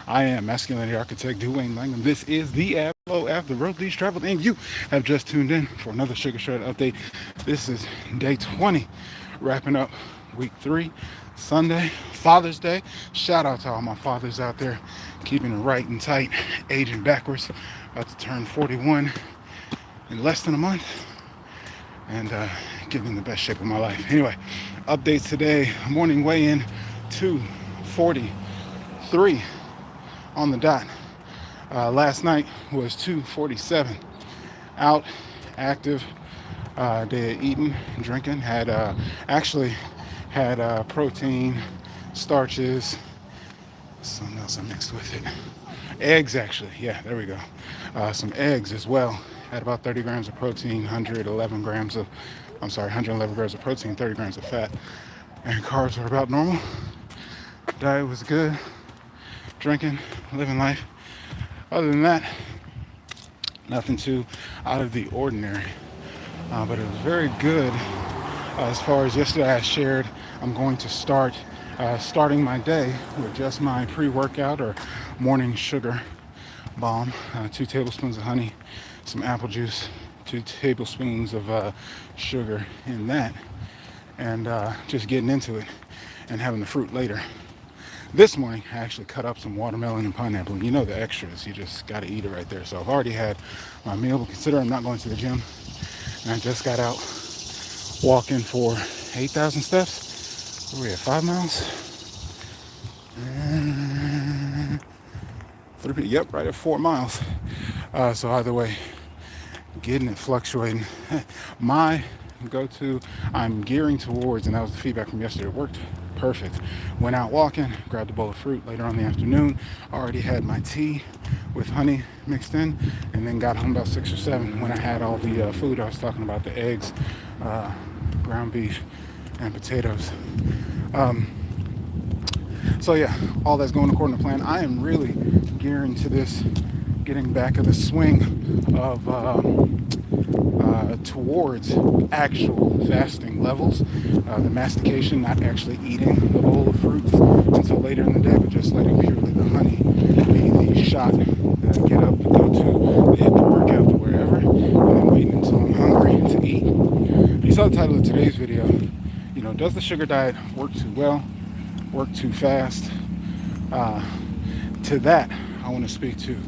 I am masculinity architect Dwayne Langham. This is the Yolo Ave, the road least traveled, and you have just tuned in for another Sugar Shred update. This is day 20, wrapping up week 3, Sunday, Father's Day. Shout out to all my fathers out there, keeping it right and tight, aging backwards. About to turn 41 in less than a month, and getting in the best shape of my life. Anyway, updates today. Morning weigh-in 2:43 on the dot. Last night was 2:47. Out, active, day of eating, drinking. Actually had protein, starches, something else I mixed with it. Eggs, actually. Yeah, there we go. Some eggs as well. Had about 30 grams of protein, 111 grams of protein, 30 grams of fat. And carbs were about normal. Diet was good. Drinking, living life. Other than that, nothing too out of the ordinary. But it was very good. As far as yesterday, I shared I'm going to starting my day with just my pre-workout or morning sugar bomb, 2 tablespoons of honey, some apple juice, 2 tablespoons of sugar in that, and just getting into it and having the fruit later. This morning, I actually cut up some watermelon and pineapple. You know the extras, you just got to eat it right there. So I've already had my meal, but consider I'm not going to the gym. And I just got out walking for 8,000 steps. Where are we at, 5 miles? And yep, right at 4 miles. So either way, getting it fluctuating. My go-to, I'm gearing towards, and that was the feedback from yesterday. It worked perfect. Went out walking, grabbed a bowl of fruit later on in the afternoon. Already had my tea with honey mixed in, and then got home about 6 or 7 when I had all the food I was talking about, the eggs, ground beef, and potatoes. So yeah, all that's going according to plan. I am really gearing to this, getting back of the swing of towards actual fasting levels. The mastication, not actually eating the bowl of fruits until later in the day, but just letting purely the honey be the shot. Get up, go to hit the workout to wherever, and then waiting until I'm hungry to eat. You saw the title of today's video. Does the sugar diet work too well? Work too fast? To that, I want to speak to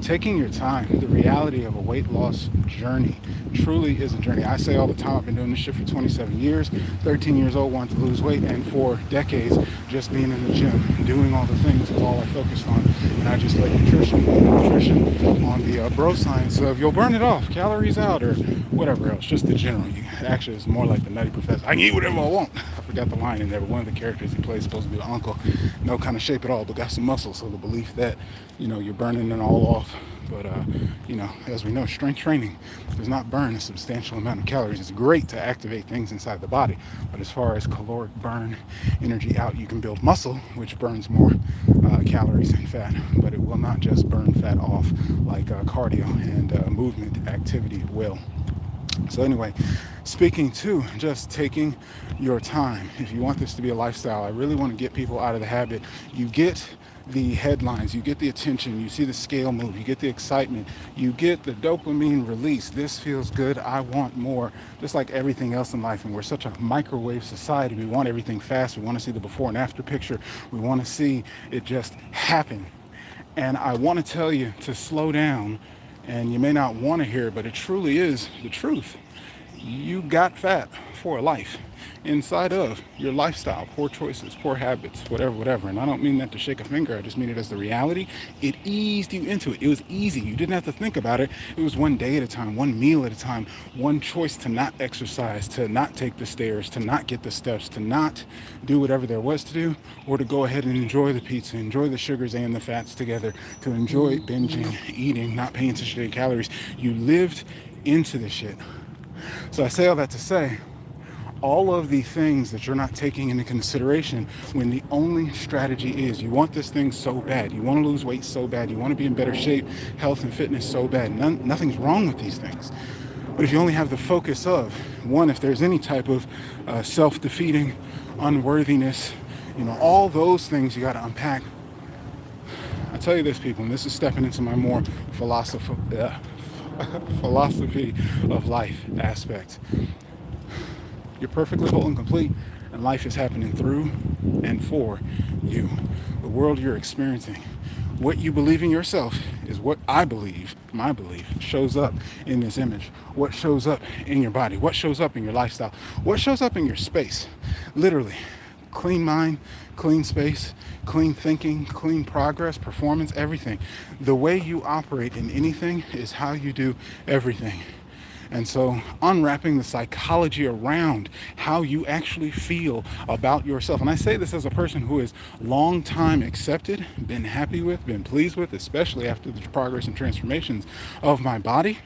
taking your time. The reality of a weight loss journey truly is a journey. I say all the time, I've been doing this shit for 27 years, 13 years old, wanted to lose weight, and for decades, just being in the gym, doing all the things is all I focused on. And I just let nutrition on the bro science of you'll burn it off, calories out, or whatever else, just the general. Actually, it's more like the Nutty Professor. I can eat whatever I want. I forgot the line in there, but one of the characters he plays is supposed to be the uncle. No kind of shape at all, but got some muscle. So the belief that, you're burning it all off. But, as we know, strength training does not burn a substantial amount of calories. It's great to activate things inside the body. But as far as caloric burn, energy out, you can build muscle, which burns more calories and fat. But it will not just burn fat off like cardio and movement activity will. So anyway, speaking to just taking your time. If you want this to be a lifestyle, I really want to get people out of the habit. You get the headlines, you get the attention, you see the scale move, you get the excitement, you get the dopamine release. This feels good, I want more. Just like everything else in life, and we're such a microwave society. We want everything fast. We want to see the before and after picture. We want to see it just happen. And I want to tell you to slow down, and you may not want to hear it, but it truly is the truth. You got fat for life inside of your lifestyle, poor choices, poor habits, whatever. And I don't mean that to shake a finger. I just mean it as the reality. It eased you into it. It was easy. You didn't have to think about it. It was one day at a time, one meal at a time, one choice to not exercise, to not take the stairs, to not get the steps, to not do whatever there was to do, or to go ahead and enjoy the pizza, enjoy the sugars and the fats together, to enjoy binging, eating, not paying attention to the calories. You lived into the shit. So I say all that to say, all of the things that you're not taking into consideration when the only strategy is you want this thing so bad, you want to lose weight so bad, you want to be in better shape, health and fitness so bad. Nothing's wrong with these things. But if you only have the focus of, one, if there's any type of self-defeating unworthiness, all those things you got to unpack. I tell you this, people, and this is stepping into my more philosophy of life aspect. You're perfectly whole and complete, and life is happening through and for you. The world you're experiencing, what you believe in yourself is what I believe, my belief, shows up in this image. What shows up in your body, what shows up in your lifestyle, what shows up in your space. Literally, clean mind, clean space, clean thinking, clean progress, performance, everything. The way you operate in anything is how you do everything. And so unwrapping the psychology around how you actually feel about yourself. And I say this as a person who has long time accepted, been happy with, been pleased with, especially after the progress and transformations of my body.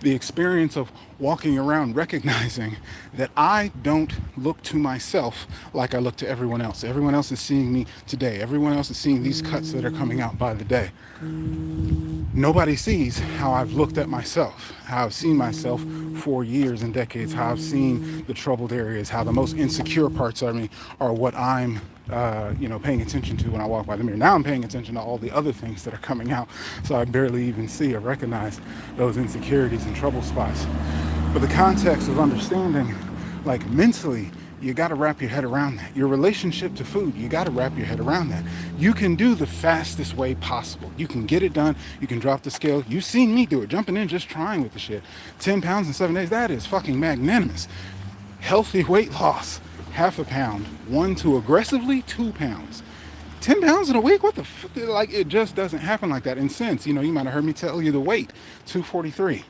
The experience of walking around recognizing that I don't look to myself like I look to everyone else. Everyone else is seeing me today. Everyone else is seeing these cuts that are coming out by the day. Nobody sees how I've looked at myself, how I've seen myself for years and decades, how I've seen the troubled areas, how the most insecure parts of me are what I'm paying attention to when I walk by the mirror. Now I'm paying attention to all the other things that are coming out, so I barely even see or recognize those insecurities and trouble spots. But the context of understanding, like mentally, you got to wrap your head around that. Your relationship to food, you got to wrap your head around that. You can do the fastest way possible. You can get it done. You can drop the scale. You've seen me do it, jumping in, just trying with the shit. 10 pounds in 7 days, that is fucking magnanimous. Healthy weight loss, half a pound, 1 to aggressively 2 pounds. 10 pounds in a week? What the like, it just doesn't happen like that. And since, you might have heard me tell you the weight, 243.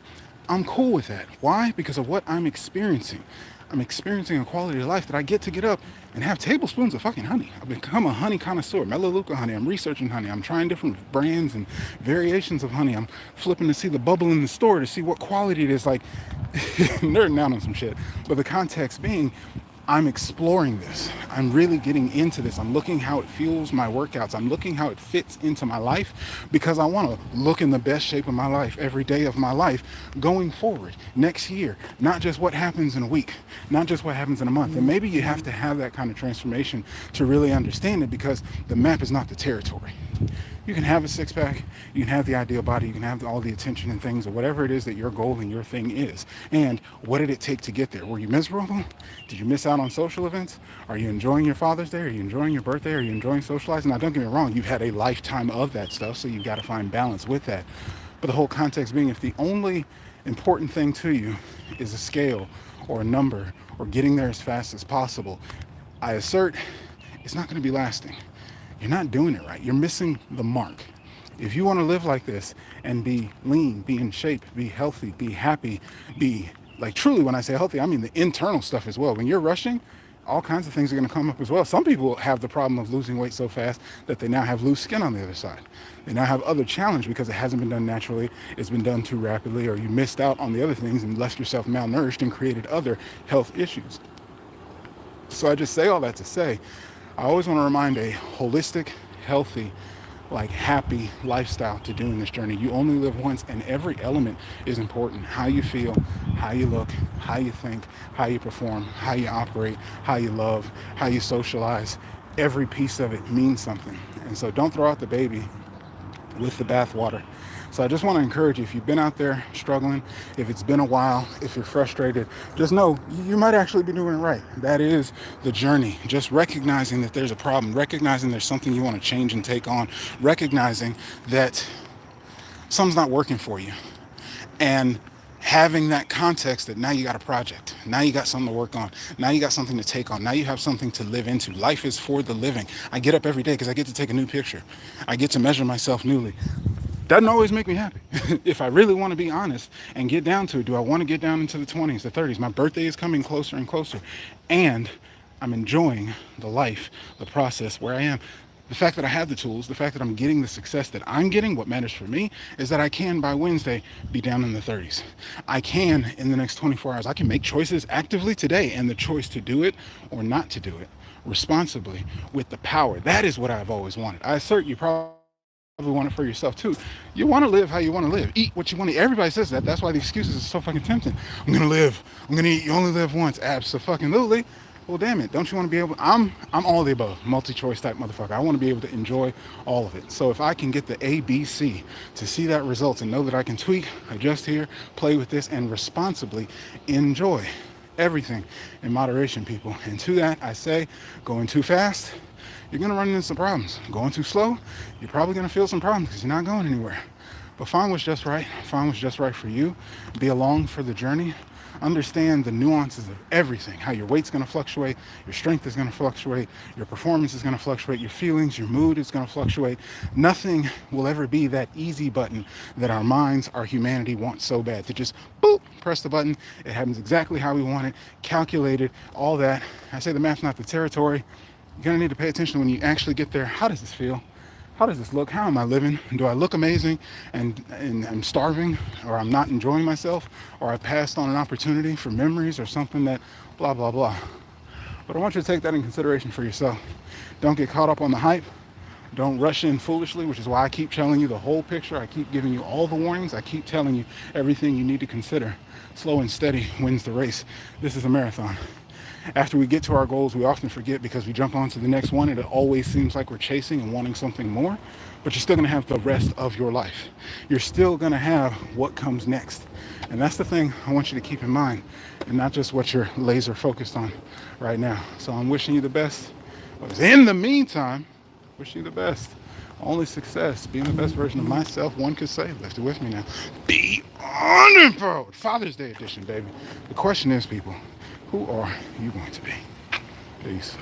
I'm cool with that. Why? Because of what I'm experiencing. I'm experiencing a quality of life that I get to get up and have tablespoons of fucking honey. I've become a honey connoisseur, Melaleuca honey. I'm researching honey. I'm trying different brands and variations of honey. I'm flipping to see the bubble in the store to see what quality it is. Like, nerding out on some shit. But the context being, I'm exploring this. I'm really getting into this. I'm looking how it fuels my workouts. I'm looking how it fits into my life because I want to look in the best shape of my life every day of my life going forward next year. Not just what happens in a week, not just what happens in a month. And maybe you have to have that kind of transformation to really understand it because the map is not the territory. You can have a six-pack, you can have the ideal body, you can have all the attention and things or whatever it is that your goal and your thing is. And what did it take to get there? Were you miserable? Did you miss out on social events? Are you enjoying your Father's Day? Are you enjoying your birthday? Are you enjoying socializing? Now, don't get me wrong, you've had a lifetime of that stuff, so you've got to find balance with that. But the whole context being, if the only important thing to you is a scale or a number or getting there as fast as possible, I assert it's not going to be lasting. You're not doing it right. You're missing the mark. If you want to live like this and be lean, be in shape, be healthy, be happy, be like truly, when I say healthy, I mean the internal stuff as well. When you're rushing, all kinds of things are going to come up as well. Some people have the problem of losing weight so fast that they now have loose skin on the other side. They now have other challenge because it hasn't been done naturally. It's been done too rapidly, or you missed out on the other things and left yourself malnourished and created other health issues. So I just say all that to say, I always want to remind a holistic, healthy, like happy lifestyle to doing this journey. You only live once, and every element is important. How you feel, how you look, how you think, how you perform, how you operate, how you love, how you socialize. Every piece of it means something. And so don't throw out the baby with the bathwater. So I just want to encourage you, if you've been out there struggling, if it's been a while, if you're frustrated, just know you might actually be doing it right. That is the journey. Just recognizing that there's a problem, recognizing there's something you want to change and take on, recognizing that something's not working for you. And having that context that now you got a project, now you got something to work on, now you got something to take on, now you have something to live into. Life is for the living. I get up every day because I get to take a new picture. I get to measure myself newly. Doesn't always make me happy. If I really want to be honest and get down to it, do I want to get down into the 20s, the 30s? My birthday is coming closer and closer, and I'm enjoying the life, the process where I am. The fact that I have the tools, the fact that I'm getting the success that I'm getting, what matters for me is that I can, by Wednesday, be down in the 30s. I can, in the next 24 hours, I can make choices actively today, and the choice to do it or not to do it responsibly with the power. That is what I've always wanted. I assert you probably want it for yourself too. You want to live how you want to live. Eat what you want to eat. Everybody says that. That's why the excuses are so fucking tempting. I'm going to live. I'm going to eat. You only live once. Absolutely. Well, damn it, don't you want to be able? I'm all the above, multi-choice type motherfucker. I want to be able to enjoy all of it. So if I can get the A, B, C to see that results and know that I can tweak, adjust here, play with this, and responsibly enjoy everything in moderation, people. And to that, I say, going too fast, you're gonna run into some problems. Going too slow, you're probably gonna feel some problems because you're not going anywhere. But find what's just right. Find what's just right for you. Be along for the journey. Understand the nuances of everything, how your weight's going to fluctuate, your strength is going to fluctuate, your performance is going to fluctuate, your feelings, your mood is going to fluctuate. Nothing will ever be that easy button that our minds, our humanity wants so bad to just boop, press the button. It happens exactly how we want it, calculated, all that. I say the map's not the territory. You're going to need to pay attention when you actually get there. How does this feel? How does this look? How am I living? Do I look amazing and I'm starving, or I'm not enjoying myself, or I passed on an opportunity for memories or something that blah, blah, blah. But I want you to take that in consideration for yourself. Don't get caught up on the hype. Don't rush in foolishly, which is why I keep telling you the whole picture. I keep giving you all the warnings. I keep telling you everything you need to consider. Slow and steady wins the race. This is a marathon. After we get to our goals, we often forget because we jump on to the next one, and it always seems like we're chasing and wanting something more, but you're still going to have the rest of your life. You're still going to have what comes next. And that's the thing I want you to keep in mind, and not just what you're laser focused on right now. So I'm wishing you the best. But in the meantime, wishing you the best. Only success, being the best version of myself, one could say. Lift it with me now. Be unemployed. Father's Day edition, baby. The question is, people, who are you going to be? Peace.